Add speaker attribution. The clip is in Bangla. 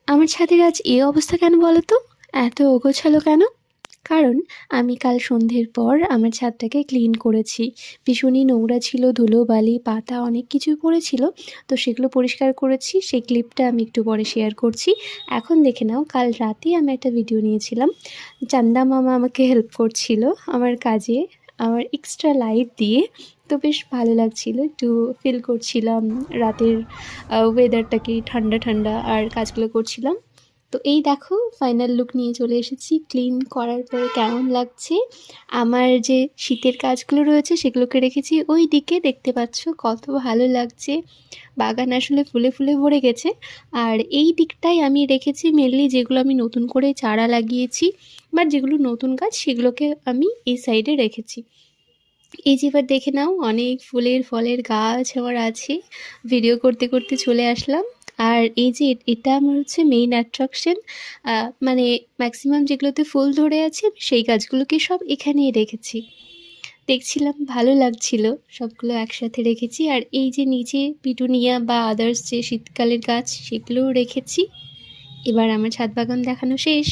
Speaker 1: আমার ছাদের আজ এই অবস্থা কেন বলো তো? এত অগোছালো কেন? কারণ আমি কাল সন্ধ্যের পর আমার ছাদটাকে ক্লিন করেছি। ভীষণই নোংরা ছিল, ধুলোবালি, পাতা অনেক কিছুই পড়েছিল। তো সেগুলো পরিষ্কার করেছি। সেই ক্লিপটা আমি একটু পরে শেয়ার করছি। এখন দেখে নাও, কাল রাতেই আমি একটা ভিডিও নিয়েছিলাম। চান্দা মামা আমাকে হেল্প করছিল আমার কাজে, আমার এক্সট্রা লাইট দিয়ে। তো বেশ ভালো লাগছিল, একটু ফিল করছিলাম রাতের ওয়েদারটাকে, ঠান্ডা ঠান্ডা, আর কাজগুলো করছিলাম। তো এই দেখো, ফাইনাল লুক নিয়ে চলে এসেছি। ক্লিন করার পরে কেমন লাগছে? আমার যে শীতের কাজগুলো রয়েছে সেগুলোকে রেখেছি ওই দিকে, দেখতে পাচ্ছ কত ভালো লাগছে। বাগান আসলে ফুলে ফুলে ভরে গেছে। আর এই দিকটাই আমি রেখেছি মেনলি যেগুলো আমি নতুন করে চারা লাগিয়েছি, বা যেগুলো নতুন গাছ সেগুলোকে আমি এই সাইডে রেখেছি। এই যে এবার দেখে নাও, অনেক ফুলের ফলের গাছ আমার আছে। ভিডিও করতে করতে চলে আসলাম। আর এই যে এটা আমার হচ্ছে মেইন অ্যাট্রাকশন। মানে ম্যাক্সিমাম যেগুলোতে ফুল ধরে আছে সেই গাছগুলোকে সব এখানেই রেখেছি। দেখছিলাম ভালো লাগছিল, সবগুলো একসাথে রেখেছি। আর এই যে নিচে পিটুনিয়া বা আদার্স যে শীতকালের গাছ সেগুলোও রেখেছি। এবার আমার ছাদ বাগান দেখানো শেষ।